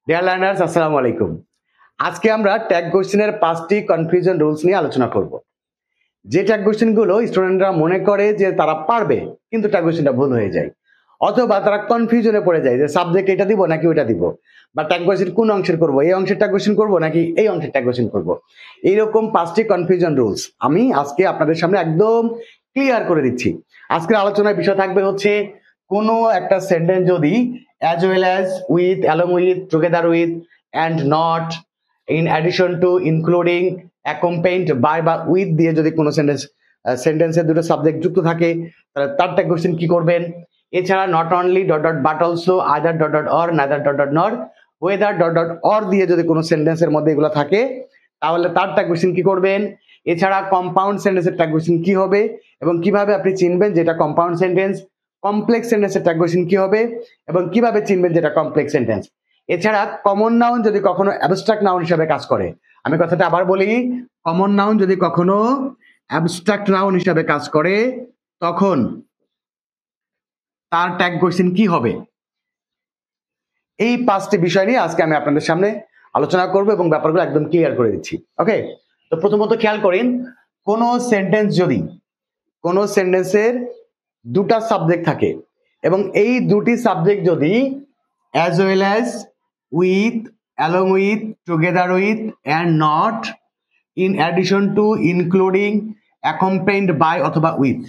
Dear learners, আসসালামু আলাইকুম। আজকে আমরা ট্যাগ কোশ্চেনের 5টি কনফিউশন রুলস নিয়ে আলোচনা করব। যে ট্যাগ কোশ্চেনগুলো স্টুডেন্টরা মনে করে যে তারা পারবে, কিন্তু ট্যাগ কোশ্চেনটা ভুল হয়ে যায়, অথবা তারা কনফিউশনে পড়ে যায় যে সাবজেক্ট এটা দিব নাকি ওইটা দিব, বা ট্যাগ কোশ্চেন কোন অংশের করব, এই অংশের ট্যাগ কোশ্চেন করব নাকি এই অংশের ট্যাগ কোশ্চেন করব। এইরকম 5টি কনফিউশন রুলস আমি আজকে আপনাদের সামনে একদম ক্লিয়ার করে দিচ্ছি। আজকের আলোচনার বিষয় থাকবে হচ্ছে কোনো একটা সেন্টেন্স যদি as well as, with, along with, together with, and not, in addition to, including, accompanied by বা with দিয়ে যদি কোনো সেন্টেন্সের দুটো সাবজেক্ট যুক্ত থাকে তাহলে তার ট্যাগ কোশ্চেন কি করবেন। এছাড়া not only dot dot but also, other dot dot or, another dot dot not, weather dot dot or দিয়ে যদি কোনো সেন্টেন্সের মধ্যে এগুলো থাকে তাহলে তার ট্যাগ কোশ্চেন কি করবেন। এছাড়া কম্পাউন্ড সেন্টেন্সের ট্যাগ কোশ্চেন কি হবে এবং কিভাবে আপনি চিনবেন যেটা কম্পাউন্ড সেন্টেন্স, কমপ্লেক্স সেন্টেন্সের ট্যাগ কোশ্চেন কি হবে এবং কিভাবে চিনবেন যেটা কমপ্লেক্স সেন্টেন্স। এছাড়া কমন নাউন যদি কখনো অ্যাবস্ট্রাক্ট নাউন হিসেবে কাজ করে, আমি কথাটা আবার বলি, কমন নাউন যদি কখনো অ্যাবস্ট্রাক্ট নাউন হিসেবে কাজ করে তখন তার ট্যাগ কোশ্চেন কি হবে। এই 5টি বিষয় নিয়ে আজকে আমি আপনাদের সামনে আলোচনা করব এবং ব্যাপারগুলো একদম ক্লিয়ার করে দিচ্ছি। ওকে, তো প্রথমত খেয়াল করেন, কোনো সেন্টেন্সের দুটা সাবজেক্ট থাকে এবং এই দুটি সাবজেক্ট যদি as well as, with, along with, together with, and not, in addition to, including, accompanied by অথবা with,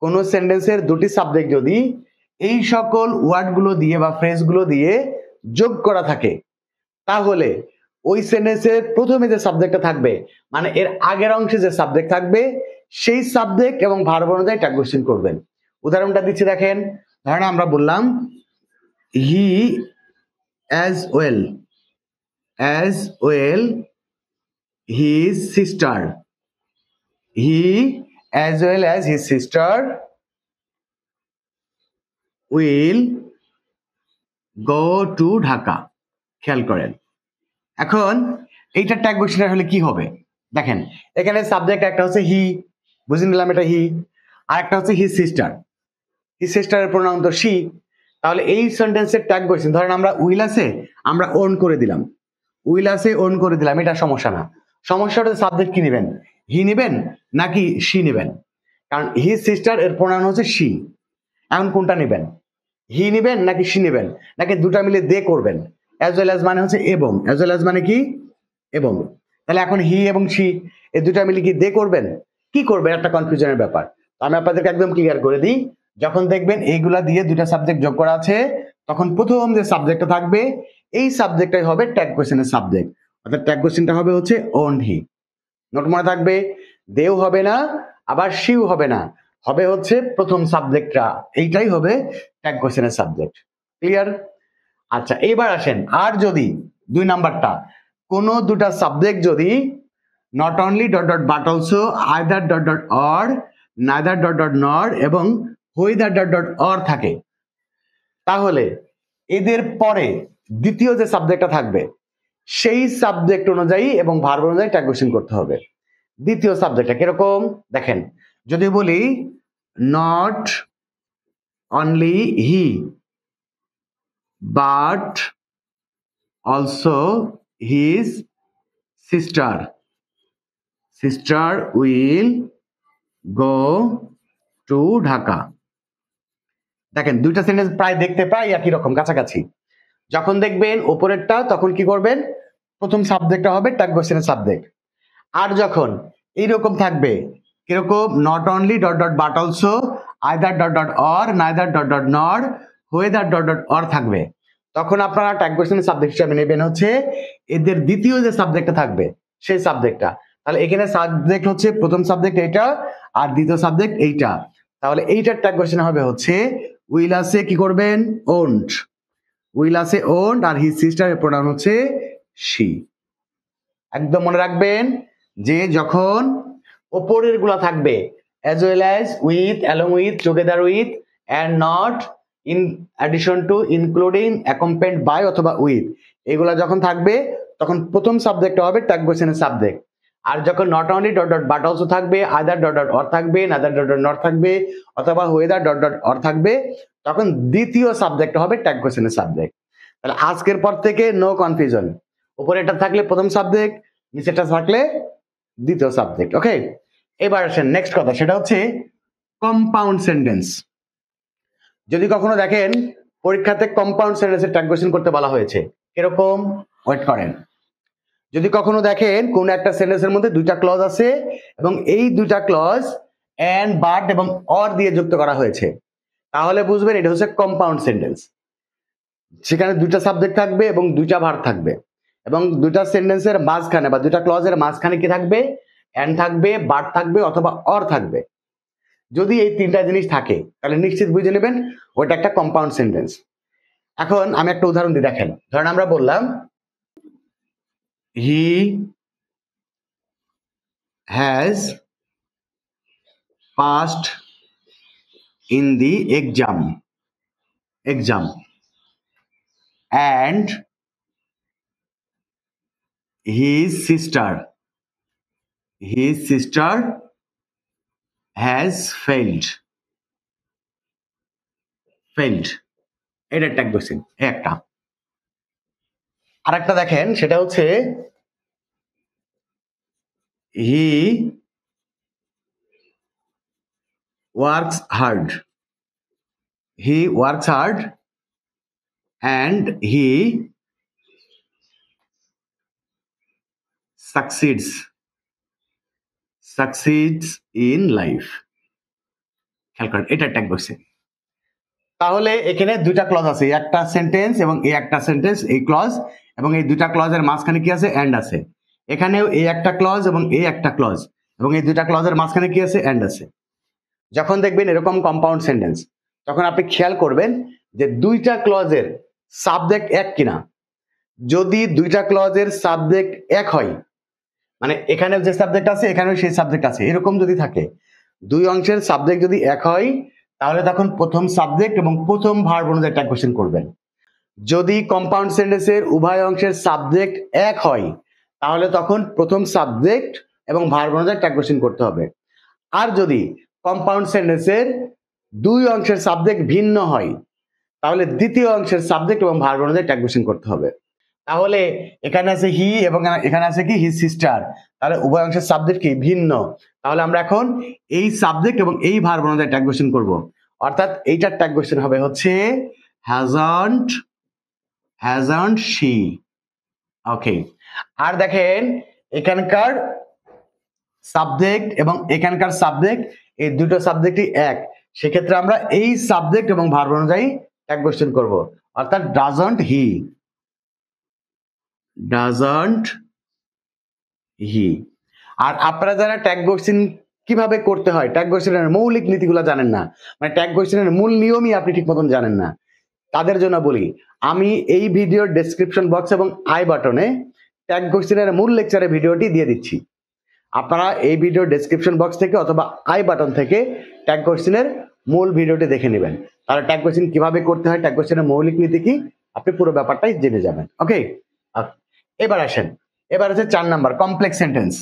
কোন সেন্টেন্সের দুটি সাবজেক্ট যদি এই সকল ওয়ার্ডগুলো দিয়ে বা ফ্রেজগুলো দিয়ে যোগ করা থাকে তাহলে ওই সেন্টেন্সের প্রথমে যে সাবজেক্টটা থাকবে, মানে এর আগের অংশে যে সাবজেক্ট থাকবে সেই সাবজেক্ট এবং ভার্ব অনুযায়ী ট্যাগ কোশ্চেন করবেন। উদাহরণটা দিচ্ছি দেখেন। ধরেন আমরা বললাম হি as well his sister, he as well as his sister will go to Dhaka. খেয়াল করেন, এখন এইটা ট্যাগ কোশ্চেন হলে কি হবে দেখেন, এখানে সাবজেক্ট একটা হচ্ছে হি, বুঝে নিলাম এটা হি, আর একটা হচ্ছে হিজ সিস্টারের প্রোনাউন তো শি। তাহলে এই সেন্টেন্সের ট্যাগ কোশ্চেন, ধরেন আমরা উইল আছে আমরা ওন করে দিলাম, এটা সমস্যা না। সমস্যাটা সাবজেক্ট কি নেবেন, হি নেবেন নাকি শি নেবেন, কারণ হিজ সিস্টার এর প্রোনাউন হচ্ছে শি। এখন কোনটা নেবেন, হি নেবেন নাকি শি নেবেন, নাকি দুটা মিলে দে করবেন। অ্যাজ ওয়েল অ্যাজ মানে হচ্ছে এবং, অ্যাজ ওয়েল অ্যাজ মানে কি এবং। তাহলে এখন হি এবং শি এই দুটা মিলে কি দে করবেন, কি করবেন, একটা কনফিউশনের ব্যাপার। তো আমি আপনাদেরকে একদম ক্লিয়ার করে দিই, যখন দেখবেন এইগুলা দিয়ে দুটা সাবজেক্ট যোগ করা আছে তখন প্রথম যে সাবজেক্টটা থাকবে এই সাবজেক্টটাই হবে ট্যাগ কোশ্চেনের সাবজেক্ট, অর্থাৎ ট্যাগ কোশ্চেনটা হবে হচ্ছে ওন হি। নোট মনে থাকবে, দেও হবে না আবার শিও হবে না, হবে হচ্ছে প্রথম সাবজেক্টটা, এইটাই হবে ট্যাগ কোশ্চেনের সাবজেক্ট। ক্লিয়ার? আচ্ছা, এবার আসেন, আর যদি 2 নাম্বারটা, কোন দুটা সাবজেক্ট যদি not only dot dot but also, either dot dot or, neither dot dot not এবং হুইদার ডট ডট অর থাকে তাহলে এদের পরে দ্বিতীয় যে সাবজেক্টটা থাকবে সেই সাবজেক্ট অনুযায়ী এবং ভার্ব অনুযায়ী ট্যাগ কোশ্চেন করতে হবে। দ্বিতীয় সাবজেক্টটা কিরকম দেখেন, যদি বলি not only he but also his sister will go to Dhaka. দেখেন দুইটা সেন্টেন্স প্রায় দেখতে প্রায় একই রকম, কাছাকাছি। যখন দেখবেন উপরেরটা তখন কি করবেন, প্রথম সাবজেক্টটা হবে ট্যাগ কোশ্চেনের সাবজেক্ট। আর যখন এইরকম থাকবে কিরকম, not only dot dot but also, either dot dot or, neither dot dot not, হুয়েদার dot dot or থাকবে, তখন আপনারা ট্যাগ কোশ্চেনের সাবজেক্ট হিসাবে নেবেন হচ্ছে এদের দ্বিতীয় যে সাবজেক্টটা থাকবে সেই সাবজেক্টটা। তাহলে এখানে সাবজেক্ট হচ্ছে প্রথম সাবজেক্ট এইটা আর দ্বিতীয় সাবজেক্ট এইটা, তাহলে এইটার ট্যাগ কোশ্চেন হবে হচ্ছে উইল আছে কি করবেন, ওন্ট, উইল আছে ওন্ট, আর হিজ সিস্টারের প্রোনাউন হচ্ছে শি। একদম মনে রাখবেন যে যখন ওপরের গুলা থাকবে as well as, with, along with, together with, and not, in addition to, including, accompanied by অথবা with, এগুলা যখন থাকবে তখন প্রথম সাবজেক্টটা হবে ট্যাগ কোশ্চেনের সাবজেক্ট। আর যখন not only dot dot but also থাকবে, আদার ডট ডট অর থাকবে, নাদার ডট ডট নট থাকবে অথবা হুয়েদার ডট ডট অর থাকবে, তখন দ্বিতীয় সাবজেক্ট হবে ট্যাগ কোশ্চেনের সাবজেক্ট। তাহলে আজকের পর থেকে নো কনফিউশন, উপরে এটা থাকলে প্রথম সাবজেক্ট, নিচেটা থাকলে দ্বিতীয় সাবজেক্ট। ওকে, এবার আসেন নেক্সট কথা, সেটা হচ্ছে কম্পাউন্ড সেন্টেন্স। যদি কখনো দেখেন পরীক্ষাতে কম্পাউন্ড সেন্টেন্সের ট্যাগ কোশ্চেন করতে বলা হয়েছে, এরকম ওয়েট করেন, যদি কখনো দেখেন কোন একটা সেন্টেন্সের মধ্যে দুইটা ক্লজ আছে এবং এই দুইটা ক্লজ এন্ড, বাট এবং অর দিয়ে যুক্ত করা হয়েছে, তাহলে বুঝবেন এটা হচ্ছে কম্পাউন্ড সেন্টেন্স। সেখানে দুইটা সাবজেক্ট থাকবে এবং দুইটা ভার্ব থাকবে, এবং দুইটা সেন্টেন্সের মাঝখানে বা দুইটা ক্লজের মাঝখানে কি থাকবে, এন্ড থাকবে, বাট থাকবে অথবা অর থাকবে। যদি এই তিনটা জিনিস থাকে তাহলে নিশ্চিত বুঝে নেবেন ওটা একটা কম্পাউন্ড সেন্টেন্স। এখন আমি একটা উদাহরণ দিই, দেখেন, ধরেন আমরা বললাম he has passed in the exam and his sister has failed এটা ট্যাগ কোশ্চেন একটা। আরেকটা দেখেন, সেটা হচ্ছে he works hard and he succeeds in life। খেয়াল করেন, এটা ট্যাগ কোশ্চেন। তাহলে এখানে দুইটা ক্লজ আছে, একটা সেন্টেন্স এবং এই একটা সেন্টেন্স, এই ক্লজ এবং এই দুইটা ক্লজের মাঝখানে কি আছে, এন্ড আছে। এখানেও এই একটা ক্লজ এবং এই একটা ক্লজ এবং এই দুইটা ক্লজের মাঝখানে কি আছে, এন্ড আছে। যখন দেখবেন এরকম কম্পাউন্ড সেন্টেন্স, তখন আপনি খেয়াল করবেন যে দুইটা ক্লজের সাবজেক্ট এক কিনা। যদি দুইটা ক্লজের সাবজেক্ট এক হয়, মানে এখানে যে সাবজেক্ট আছে এখানেও সেই সাবজেক্ট আছে, এরকম যদি থাকে, দুই অংশের সাবজেক্ট যদি এক হয়, তাহলে তখন প্রথম সাবজেক্ট এবং প্রথম ভার্ব অনুযায়ী ট্যাগ কোশ্চেন করবেন। যদি কম্পাউন্ড সেন্টেন্সের উভয় অংশের সাবজেক্ট এক হয়, তাহলে তখন প্রথম সাবজেক্ট এবং ভার্ব অনুযায়ী ট্যাগ কোশ্চেন করতে হবে। আর যদি কম্পাউন্ড সেন্টেন্সের দুই অংশের সাবজেক্ট ভিন্ন হয়, তাহলে দ্বিতীয় অংশের সাবজেক্ট এবং ভার্ব অনুযায়ী ট্যাগ কোশ্চেন করতে হবে। তাহলে এখানে আছে হি এবং এখানে আছে কি হিজ সিস্টার, তাহলে উভয় অংশের সাবজেক্ট কি ভিন্ন, তাহলে আমরা এখন এই সাবজেক্ট এবং এই ভার্ব অনুযায়ী ট্যাগ কোশ্চেন করব। অর্থাৎ এইটার ট্যাগ কোশ্চেন হবে হচ্ছে হ্যাজন্ট শি। ওকে, আর দেখেন এখানকার সাবজেক্ট এবং এখানকার সাবজেক্ট, এই দুটো সাবজেক্টই এক, সেক্ষেত্রে আমরা এই সাবজেক্ট এবং ভার্ব অনুযায়ী ট্যাগ কোশ্চেন করব। অর্থাৎ ডাজন্ট হি। আর আপনারা যারা ট্যাগ কোশ্চেন কিভাবে করতে হয়, ট্যাগ কোশ্চেনের মৌলিক নীতিগুলো জানেন না, মানে ট্যাগ কোশ্চেনের মূল নিয়মই আপনি ঠিক মতন জানেন না, তাদের জন্য বলি, আমি এই ভিডিওর ডেসক্রিপশন বক্স এবং আই বাটনে ট্যাগ কোশ্চেনের মূল লেকচারের ভিডিওটি দিয়ে দিচ্ছি। আপনারা এই ভিডিওর ডেসক্রিপশন বক্স থেকে অথবা আই বাটন থেকে ট্যাগ কোশ্চেনের মূল ভিডিওটি দেখে নেবেন, তাহলে ট্যাগ কোশ্চেন কিভাবে করতে হয়, ট্যাগ কোশ্চেনের মৌলিক নীতি কি, আপনি পুরো ব্যাপারটাই জেনে যাবেন। ওকে, এবার আসেন, এবার হচ্ছে 4 নাম্বার কমপ্লেক্স সেন্টেন্স।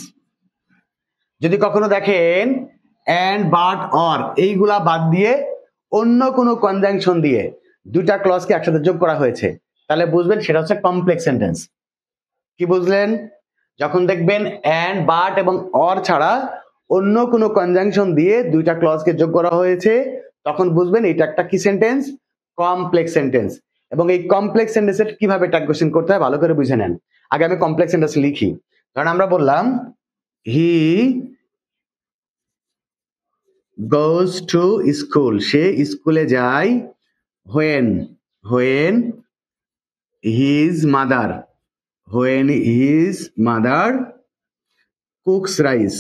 যদি কখনো দেখেন এন্ড, বাট, অর এইগুলা বাদ দিয়ে অন্য কোনো কনজাংশন দিয়ে দুইটা ক্লজকে একসাথে যোগ করা হয়েছে, তাহলে বুঝবেন সেটা হচ্ছে কমপ্লেক্স সেন্টেন্স। কি বুঝলেন? যখন দেখবেন এন্ড, বাট এবং অর ছাড়া অন্য কোনো কনজাংশন দিয়ে দুইটা ক্লজকে যোগ করা হয়েছে, তখন বুঝবেন এটা একটা কি সেন্টেন্স, কমপ্লেক্স সেন্টেন্স। এবং এই কমপ্লেক্স সেন্টেন্সের কিভাবে ট্যাগ কোশ্চেন করতে হয় ভালো করে বুঝে নেন। আগে আমি কমপ্লেক্স সেন্টেন্স লিখি। কারণ আমরা বললাম হি goes to school, সে স্কুলে যায়। when his mother cooks rice।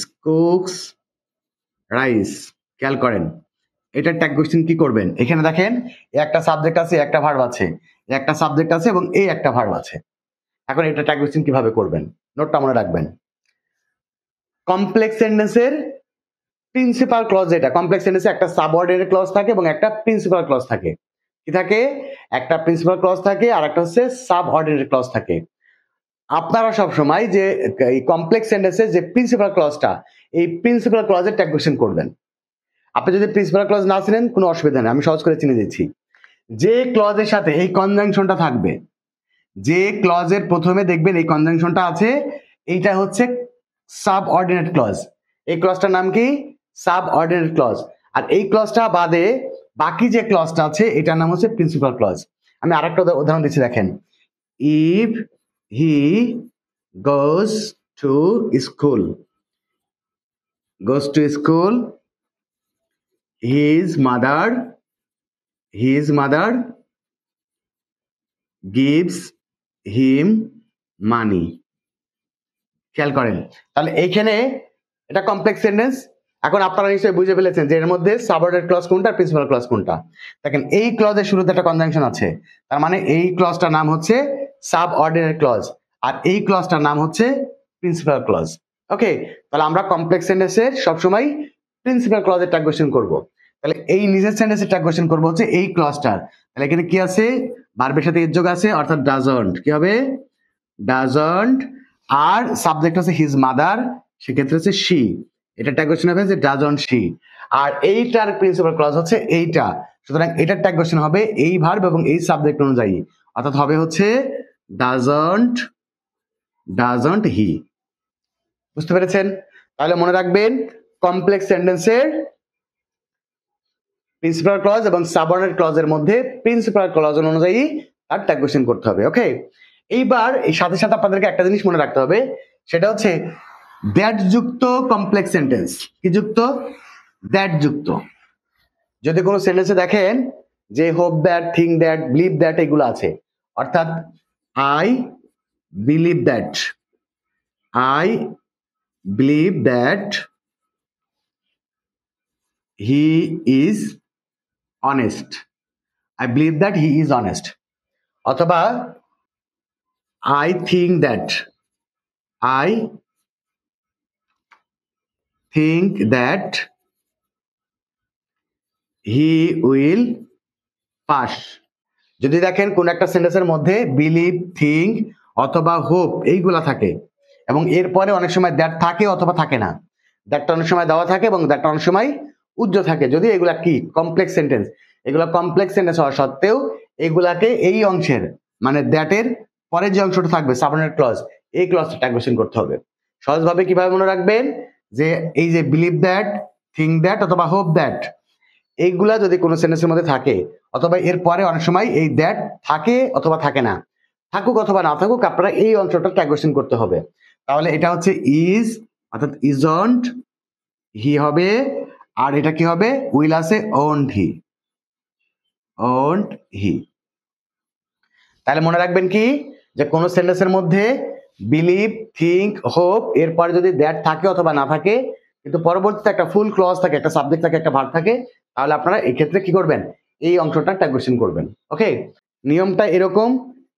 খেয়াল করেন, এটা ট্যাগ কোশ্চেন কি করবেন, এখানে দেখেন একটা সাবজেক্ট আছে, একটা ভার্ব আছে, একটা সাবজেক্ট আছে এবং এই একটা ভার্ব আছে। এখন এটা ট্যাগ কোশ্চেন কিভাবে করবেন, নোটটা মনে রাখবেন। কমপ্লেক্স সেন্টেন্সের প্রিন্সিপাল ক্লজ, যেটা কমপ্লেক্স সেন্টেন্সে একটা সাবঅর্ডিনেট ক্লজ থাকে এবং একটা প্রিন্সিপাল ক্লজ থাকে। কি থাকে? একটা প্রিন্সিপাল ক্লজ থাকে আর একটা হচ্ছে সাবঅর্ডিনেট ক্লজ থাকে। আপনারা সব সময় যে এই কমপ্লেক্স সেন্টেন্সের যে প্রিন্সিপাল ক্লজটা, এই প্রিন্সিপাল ক্লজের ট্যাগ কোশ্চেন করবেন। আপনি যদি প্রিন্সিপাল ক্লজ না চিনেন কোনো অসুবিধা নেই, আমি সহজ করে চিনে দিচ্ছি। যে ক্লজের সাথে এই কনজাংশনটা থাকবে, যে ক্লজের প্রথমে দেখবেন এই কনজাংশনটা আছে, এইটা হচ্ছে সাবঅর্ডিনেট ক্লজ। এই ক্লজটার নাম কি? Subordinate clause. আর এই ক্লজটা বাদে বাকি যে ক্লজটা আছে এটার নাম হচ্ছে প্রিন্সিপাল ক্লজ। আমি আরেকটা উদাহরণ দিচ্ছি, দেখেন। If he goes to school, goes to school, his mother gives him money। খেয়াল করেন, তাহলে এইখানে এটা কমপ্লেক্স সেন্টেন্স। এখন আপনারা নিশ্চয়ই বুঝে ফেলেছেন যে এর মধ্যে সাবঅর্ডিনেট ক্লজ কোনটা আর প্রিন্সিপাল ক্লজ কোনটা। দেখেন এই ক্লজের শুরুতে একটা কনজাংশন আছে, তার মানে এই ক্লজটার নাম হচ্ছে সাবঅর্ডিনেট ক্লজ, আর এই ক্লজটার নাম হচ্ছে প্রিন্সিপাল ক্লজ। ওকে, তাহলে আমরা কমপ্লেক্স সেন্টেন্সের সবসময় প্রিন্সিপাল ক্লজের ট্যাগ কোয়েশ্চেন করব। তাহলে এই নিজের সেন্টেন্সের ট্যাগ কোয়েশ্চেন করব হচ্ছে এই ক্লজটার। তাহলে এখানে কি আছে? ভার্বের সাথে এর যোগ আছে, অর্থাৎ ডাজন্ট। কি হবে? ডাজন্ট। আর সাবজেক্ট হচ্ছে হিজ মাদার, সেক্ষেত্রে হচ্ছে শি। এটা ট্যাগ কোয়েশ্চেন হবে যে ডাজন্ট শি। আর এইটার প্রিন্সিপাল ক্লজ হচ্ছে এইটা, সুতরাং এটার ট্যাগ কোয়েশ্চেন হবে এই ভার্ব এবং এই সাবজেক্ট অনুযায়ী, অর্থাৎ হবে হচ্ছে ডাজন্ট হি। বুঝতে পেরেছেন? তাহলে মনে রাখবেন কমপ্লেক্স সেন্টেন্সের প্রিন্সিপাল ক্লজ এবং সাবঅর্ডিনেট ক্লজের মধ্যে প্রিন্সিপাল ক্লজ অনুযায়ী তার ট্যাগ কোয়েশ্চেন করতে হবে। ওকে, এইবার এই সাথে সাথে আপনাদেরকে একটা জিনিস মনে রাখতে হবে, সেটা হচ্ছে দ্যাট যুক্ত কমপ্লেক্স সেন্টেন্স। কি যুক্ত? দ্যাট যুক্ত। যদি কোনো সেন্টেন্সে দেখেন যে hope that, think that, believe that এগুলো আছে, অর্থাৎ I believe that, I believe that he is honest, I believe that he is honest. অথবা I think that he will pass। যদি দেখেন কোন একটা সেন্টেন্সের মধ্যে বিলিভ, থিঙ্ক অথবা হোপ এইগুলা থাকে এবং এরপরে অনেক সময় দ্যাট থাকে অথবা থাকে না, দ্যাটটা অনেক সময় দেওয়া থাকে এবং দ্যাটটা অনেক সময় উজ্জ্ব থাকে, যদি এগুলা কি কমপ্লেক্স সেন্টেন্স, এগুলা কমপ্লেক্স সেন্টেন্স হওয়া সত্ত্বেও এগুলাকে এই অংশের মানে দ্যাটের পরে যে অংশটা থাকবে সাবঅর্ডিনেট ক্লজ, এই ক্লজটা ট্যাগ কোয়েশ্চেন করতে হবে। সহজভাবে কিভাবে মনে রাখবেন যে এই যে বিলিভ দ্যাট, থিঙ্ক দ্যাট অথবা হোপ দ্যাট, এইগুলা যদি কোনো সেন্টেন্সের মধ্যে থাকে অথবা এর পরে অনেক সময় এই দ্যাট থাকে অথবা থাকে না, থাকুক অথবা না থাকুক, আপনারা এই অংশটা ট্যাগ কোয়েশ্চেন করতে হবে। তাহলে এটা হচ্ছে ইজ অর্থাৎ ইজন্ট হি হবে, আর এটা কি হবে? উইল আছে ওন্ট হি। তাহলে মনে রাখবেন কি যে কোন সেন্টেন্সের মধ্যে বিলিভ, থিঙ্ক, হোপ এরপরে যদি দ্যাট থাকে অথবা না থাকে, কিন্তু পরবর্তীতে একটা ফুল ক্লজ থাকে, একটা সাবজেক্ট থাকে, একটা ভার্ব থাকে, তাহলে আপনারা এই ক্ষেত্রে কি করবেন? এই অংশটা ট্যাগ কোয়েশ্চেন করবেন। ওকে, নিয়মটা এরকম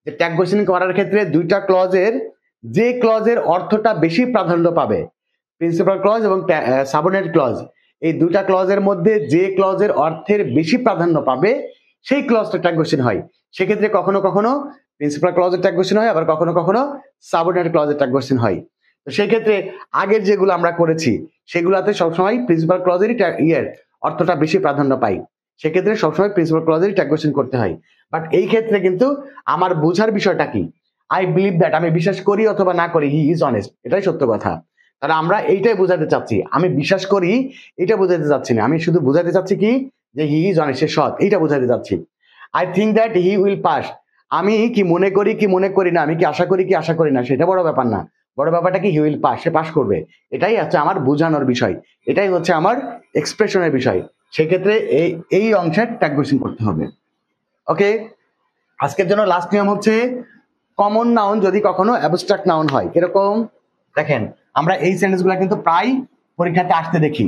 যে ট্যাগ কোয়েশ্চেন করার ক্ষেত্রে দুইটা ক্লজের যে ক্লজের অর্থটা বেশি প্রাধান্য পাবে, প্রিন্সিপাল ক্লজ এবং সাবঅর্ডিনেট ক্লজ, এই দুইটা ক্লজের মধ্যে যে ক্লজের অর্থের বেশি প্রাধান্য পাবে সেই ক্লজটা ট্যাগ কোয়েশ্চেন হয়। সেক্ষেত্রে কখনো কখনো প্রিন্সিপাল ক্লজের ট্যাগ কোয়েশ্চেন হয়, আবার কখনো কখনো সাবঅর্ডিনেট ক্লজের ট্যাগ কোয়েশ্চেন হয়। তো সেই ক্ষেত্রে আগের যেগুলো আমরা করেছি সেগুলাতে সবসময় প্রিন্সিপাল ক্লজেরই অর্থটা বেশি প্রাধান্য পাই, সেক্ষেত্রে সবসময় প্রিন্সিপাল ক্লজেরই ট্যাগ কোয়েশ্চেন করতে হয়। বাট এই ক্ষেত্রে কিন্তু আমার বোঝার বিষয়টা কি? আই বিলিভ দ্যাট, আমি বিশ্বাস করি অথবা না করি হি ইজ অনেস্ট, এটাই সত্য কথা। তাহলে আমরা এইটাই বোঝাতে চাচ্ছি, আমি বিশ্বাস করি এটা বোঝাতে চাচ্ছি না, আমি শুধু বোঝাতে চাচ্ছি কি যে হি ইজ অনেস্ট, সে সৎ, এইটা বোঝাতে চাচ্ছি। I think that he will pass, আমি কি মনে করি না, আমি কি আশা করি না, সেটা বড় ব্যাপার না, বড় ব্যাপারটা কি he will pass, say pass করবে, এটাই হচ্ছে আমার বোঝানোর বিষয়, এটাই হচ্ছে আমার এক্সপ্রেশনের বিষয়। সেক্ষেত্রে এই অংশের ট্যাগ কোয়েশ্চেন করতে হবে। ওকে, আজকের জন্য লাস্ট নিয়ম হচ্ছে কমন নাউন যদি কখনো অ্যাবস্ট্রাক্ট নাউন হয়। এরকম দেখেন আমরা এই সেন্টেন্সগুলো কিন্তু প্রায় পরীক্ষাতে আসতে দেখি।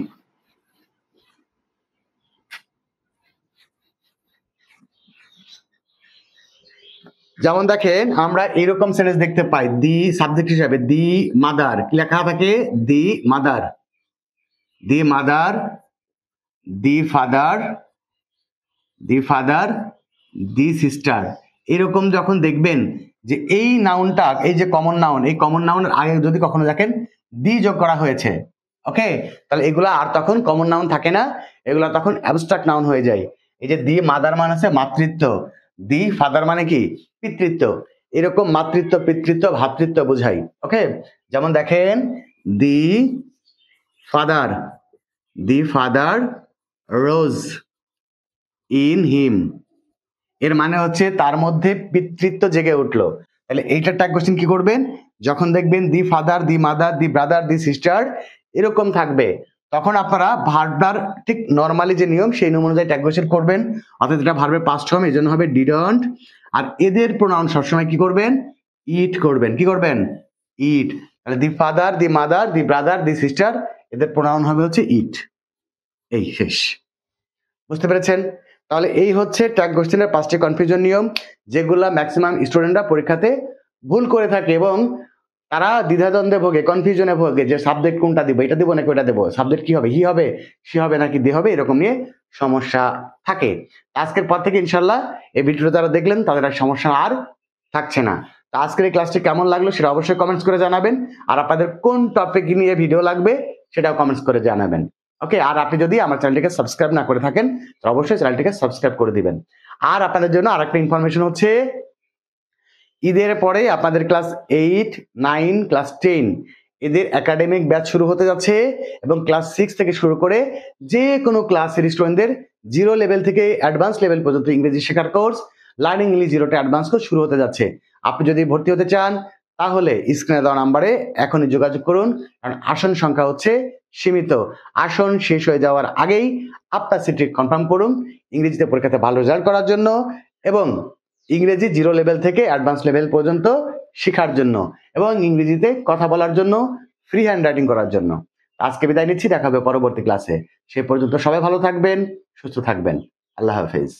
যেমন দেখেন আমরা এরকম সেন্টেন্স দেখতে পাই, দি সাবজেক্ট হিসাবে দি মাদার, কি লেখা থাকে? The mother, the father, the sister. এরকম যখন দেখবেন যে এই নাউনটা, এই যে কমন নাউন, এই কমন নাউনের আগে যদি কখনো দেখেন দি যোগ করা হয়েছে, ওকে, তাহলে এগুলা আর তখন কমন নাউন থাকে না, এগুলা তখন অ্যাবস্ট্রাক্ট নাউন হয়ে যায়। এই যে দি মাদার মানে আছে মাতৃত্ব, দি ফাদার মানে কি? পিতৃত্ব। এরকম মাতৃত্ব, পিতৃত্ব, ভ্রাতৃত্ব বোঝাই। ওকে, যেমন দেখেন the father rose in him, এর মানে হচ্ছে তার মধ্যে পিতৃত্ব জেগে উঠলো। তাহলে এইটা ট্যাগ কোশ্চেন কি করবেন, যখন দেখবেন the father, the mother, the brother, the sister এরকম থাকবে, তখন আপনারা ভার্বটার ঠিক নর্মালি যে নিয়ম সেই নিয়ম অনুযায়ী ট্যাগ কোশ্চেন করবেন। অর্থাৎ এটা ভার্বের পাস্ট ফর্ম, এই জন্য হবে ডিডন্ট। আর এদের প্রোনাউন সবসময় কি করবেন, ইট করবেন। কি করবেন, ইট। তাহলে the father, the mother, the brother, the sister, এদের প্রোনাউন হবে হচ্ছে ইট। এই শেষ। বুঝতে পেরেছেন? তাহলে এই হচ্ছে ট্যাগ কোশ্চেনের 5টি কনফিউশন নিয়ম, যেগুলা ম্যাক্সিমাম স্টুডেন্টরা পরীক্ষাতে ভুল করে থাকে এবং তারা দ্বিধাদ্বন্দ্বে ভোগে, কনফিউশনে ভোগে যে সাবজেক্ট কোনটা দিব, এটা দিব নাকি ওটা দেবো, সাবজেক্ট কি হবে, হি হবে, সি হবে নাকি দে হবে, এরকম নিয়ে সমস্যা থাকে। আজকের পর থেকে ইনশাল্লাহ এই ভিডিওটা যারা দেখলেন তাদের আর সমস্যা আর থাকছে না। তো আজকের এই ক্লাসটি কেমন লাগলো সেটা অবশ্যই কমেন্টস করে জানাবেন, আর আপনাদের কোন টপিক নিয়ে ভিডিও লাগবে সেটাও কমেন্টস করে জানাবেন। ওকে, আর আপনি যদি আমার চ্যানেলটিকে সাবস্ক্রাইব না করে থাকেন তো অবশ্যই চ্যানেলটিকে সাবস্ক্রাইব করে দিবেন। আর আপনাদের জন্য আরেকটা ইনফরমেশন হচ্ছে, ঈদের পরে আপনাদের ক্লাস 8, 9, ক্লাস 10 এদের একাডেমিক ব্যাচ শুরু হতে যাচ্ছে এবং ক্লাস 6 থেকে শুরু করে যে কোনো ক্লাসের স্টুডেন্টদের 0 লেভেল থেকে অ্যাডভান্স লেভেল পর্যন্ত ইংরেজি শেখার course learning English 0 to advance course শুরু হতে যাচ্ছে। আপনি যদি ভর্তি হতে চান তাহলে স্ক্রিনে দেওয়া নাম্বারে এখনই যোগাযোগ করুন, কারণ আসন সংখ্যা হচ্ছে সীমিত। আসন শেষ হয়ে যাওয়ার আগেই আপনার সিটটি কনফার্ম করুন ইংরেজিতে পরীক্ষাতে ভালো রেজাল্ট করার জন্য এবং ইংরেজি 0 লেভেল থেকে অ্যাডভান্স লেভেল পর্যন্ত শেখার জন্য এবং ইংরেজিতে কথা বলার জন্য, ফ্রি হ্যান্ড রাইটিং করার জন্য। আজকে বিদায় নিচ্ছি, দেখা হবে পরবর্তী ক্লাসে। সে পর্যন্ত সবাই ভালো থাকবেন, সুস্থ থাকবেন। আল্লাহ হাফেজ।